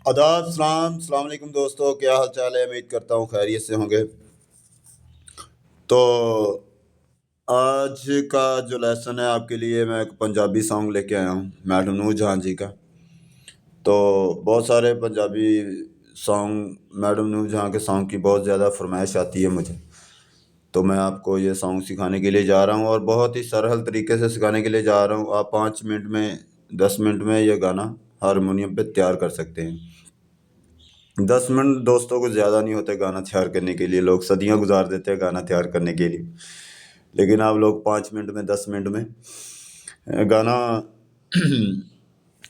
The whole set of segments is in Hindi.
आदाब सलाम अस्सलाम वालेकुम दोस्तों, क्या हाल चाल है। उम्मीद करता हूँ खैरियत से होंगे। तो आज का जो लेसन है आपके लिए मैं एक पंजाबी सॉन्ग लेके आया हूँ मैडम नूर जहाँ जी का। तो बहुत सारे पंजाबी सॉन्ग मैडम नूर जहाँ के सॉन्ग की बहुत ज़्यादा फरमाइश आती है मुझे। तो मैं आपको ये सॉन्ग सिखाने के लिए जा रहा हूँ और बहुत ही सरल तरीके से सिखाने के लिए जा रहा हूँ। आप 5 मिनट में 10 मिनट में ये गाना हारमोनियम पे तैयार कर सकते हैं। 10 मिनट दोस्तों को ज़्यादा नहीं होते गाना तैयार करने के लिए। लोग सदियां गुजार देते हैं गाना तैयार करने के लिए, लेकिन आप लोग 5 मिनट में 10 मिनट में गाना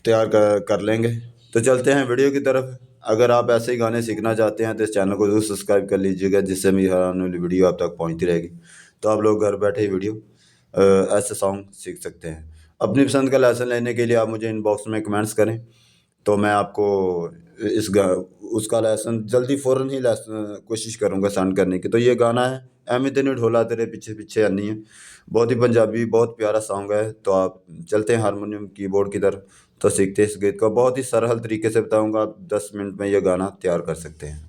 तैयार कर लेंगे। तो चलते हैं वीडियो की तरफ। अगर आप ऐसे ही गाने सीखना चाहते हैं तो इस चैनल को ज़रूर सब्सक्राइब कर लीजिएगा, जिससे मेरी हर आने वाली वीडियो आप तक पहुंचती रहेगी। तो आप लोग घर बैठे ही वीडियो ऐसे सॉन्ग सीख सकते हैं। अपनी पसंद का लेसन लेने के लिए आप मुझे इनबॉक्स में कमेंट्स करें, तो मैं आपको इस गा उसका लेसन जल्दी फ़ौरन ही कोशिश करूँगा सेंड करने की। तो ये गाना है एवें तेनू ढोला तेरे पीछे पीछे आनी है। बहुत ही पंजाबी बहुत प्यारा सॉन्ग है। तो आप चलते हैं हारमोनियम कीबोर्ड की तरफ। तो सीखते हैं इस गीत को। बहुत ही सरल तरीके से बताऊंगा, आप 10 मिनट में ये गाना तैयार कर सकते हैं।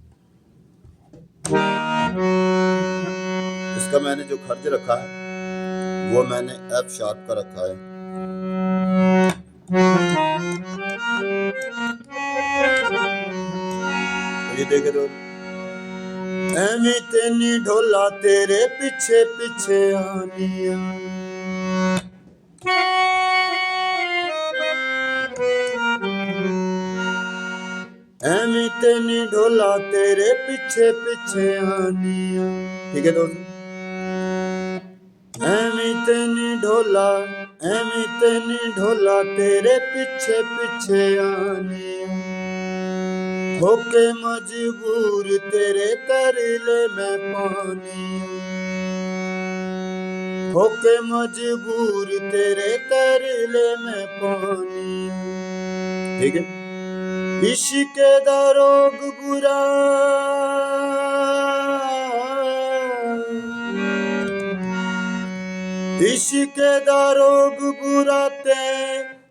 इसका मैंने जो खर्च रखा है वो मैंने एफ शार्प का रखा है। तो ये देखे तो एवें तेनी ढोला तेरे पीछे पीछे आनिया, एवें तेनी ढोला तेरे पीछे पीछे आनिया। ठीक है दोस्तों, एवें तेनी ढोला तेरे पीछे पीछे आनिया, होके मजबूर तेरे तरले में पानिया, होके मजबूर तेरे तरले में पानिया। ठीक है। इश्क दा रोग बुरा, इश्क दा रोग बुरा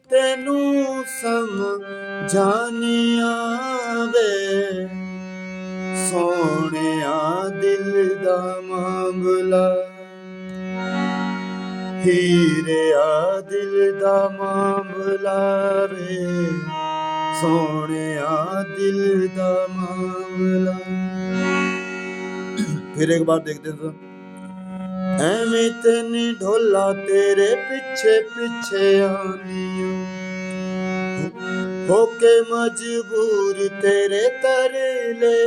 तेनू समझानी आवे, सोहणिया दिल दा मामला, हीरे आ दिल दा मामला वे, सोहणिया दिल दा मामला। फिर एक बार देखते हैं। तो एवें तेनी ढोला तेरे पीछे पीछे आनिया, होके मजबूर तेरे तरले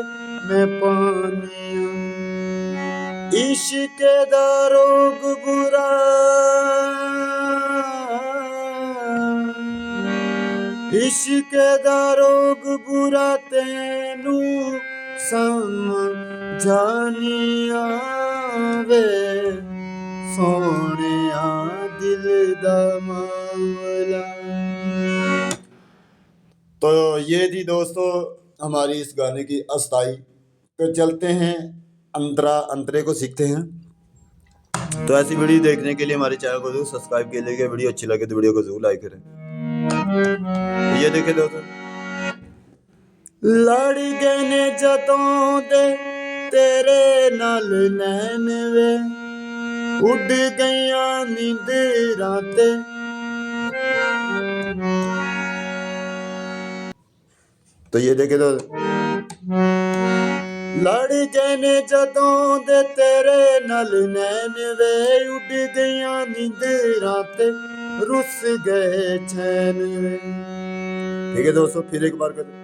में पानिया। इश्क दा रोग बुरा, इश्क दा रोग बुरा तेनू समझानी आवे, सोहणिया दिल दा मामला। तो ये थी दोस्तों हमारी इस गाने की अस्थाई। तो चलते हैं अंतरा अंतरे को सीखते हैं। तो ऐसी वीडियो देखने के लिए हमारे चैनल को जरूर सब्सक्राइब कीजिएगा। वीडियो अच्छी लगे तो वीडियो को जरूर लाइक करें। तो ये देखे दोस्तों, लड़ गए ने जदों दे तेरे नाल नैन वे, उड़ गईया नींदरां ते, तो ये देखे तो लड़ गए ने जदों दे तेरे नाल नैन वे, उड़ गईया नींदरां ते, रुस गए चैन वे। ठीक है दोस्तों, फिर एक बार कर।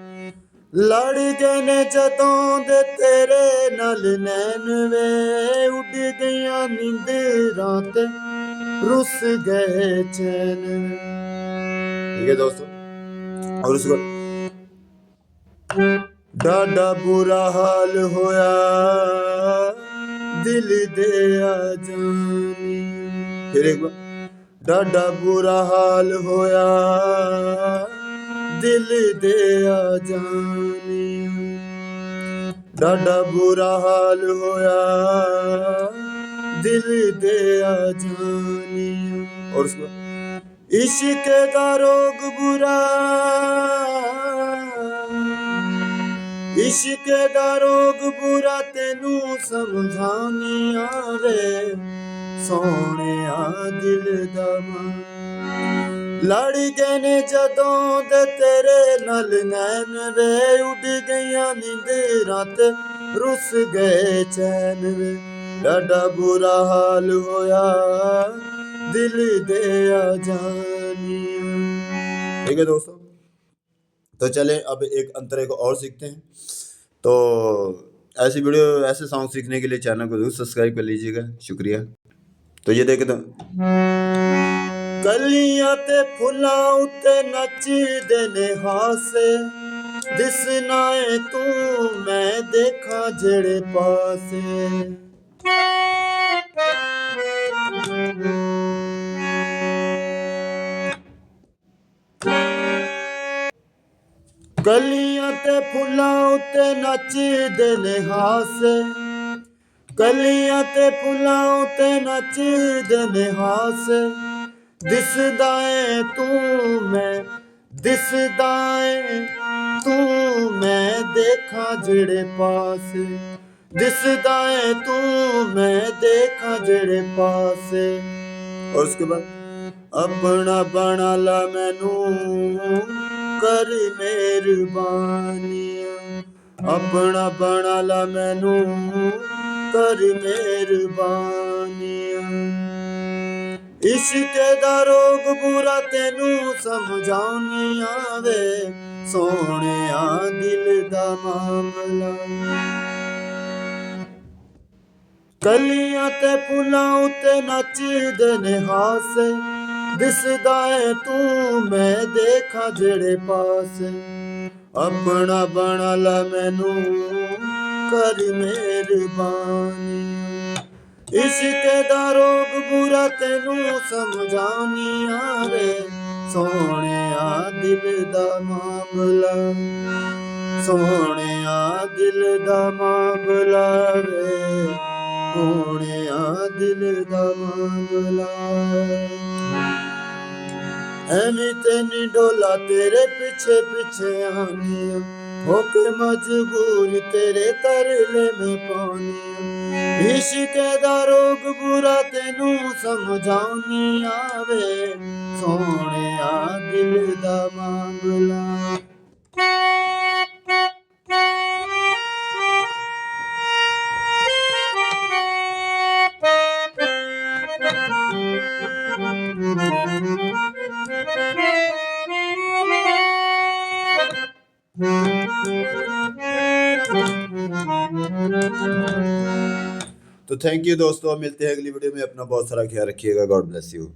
लड़ गए ने जदों दे तेरे नाल नैन वे, उड़ गईया नींदरां ते, रुस गए चैन वे। ठीक है दोस्तों, और उसको डाडा बुरा हाल होया दिल दे आ जानी। फिर एक बार, डाडा बुरा हाल होया दिल दे आ जानी, डाडा बुरा हाल होया दिल दे आ जानी। और उसको इश्क दा रोग बुरा, इश्क दा रोग बुरा तेनू समझानी आवे सोहणिया दिल दा मां लड़ गए ने जदों दे तेरे नाल नैन वे उड़ गईयां नींदरां ते रुस गए चैन वे डाडा बुरा हाल होया दिल दे आ जानिया। ठीक है दोस्तों, तो चलें अब एक अंतरे को और सीखते हैं। तो ऐसी वीडियो ऐसे सॉन्ग सीखने के लिए चैनल को जरूर सब्सक्राइब कर लीजिएगा, शुक्रिया। तो ये देखे तो गलियां ते फुलां उत्ते नचदे ने हासे दिसना है तू मैं देखा जेड़े पासे गलियां ते फुलां उत्ते नचदे ने हासे गलियां ते फुलां उत्ते नचदे ने हासे दिसदा है तू मैं देखा जेड़े पासे दिसदा है तू मैं देखा जेड़े पासे। और उसके बाद अपना बना ला मैनू कर मेहरबानिया अपना बना ला मैनू कर मेहरबानिया। इश्क दा रोग बुरा तेनू समझाउनी आवे सोहणिया दिल दा मामला गलियां ते फुलां उत्ते नचदे ने हासे दिसदा है तू मैं देखा जेड़े पासे अपना बना ला मैनू कर मेहरबानी। इश्क दा रोग बुरा तेनू समझानी आवे सोहणिया दिल दा मामला सोहणिया दिल दा मामला वे सोहणिया दिल दा मामला। एनी तेनी डोला तेरे पीछे पीछे आनी होके मजबूर तेरे तरले में पानी। इश्क दा रोग बुरा तेनू समझाउनी आवे सोहणिया दिल दा मामला। तो थैंक यू दोस्तों, मिलते हैं अगली वीडियो में। अपना बहुत सारा ख्याल रखिएगा। God bless you.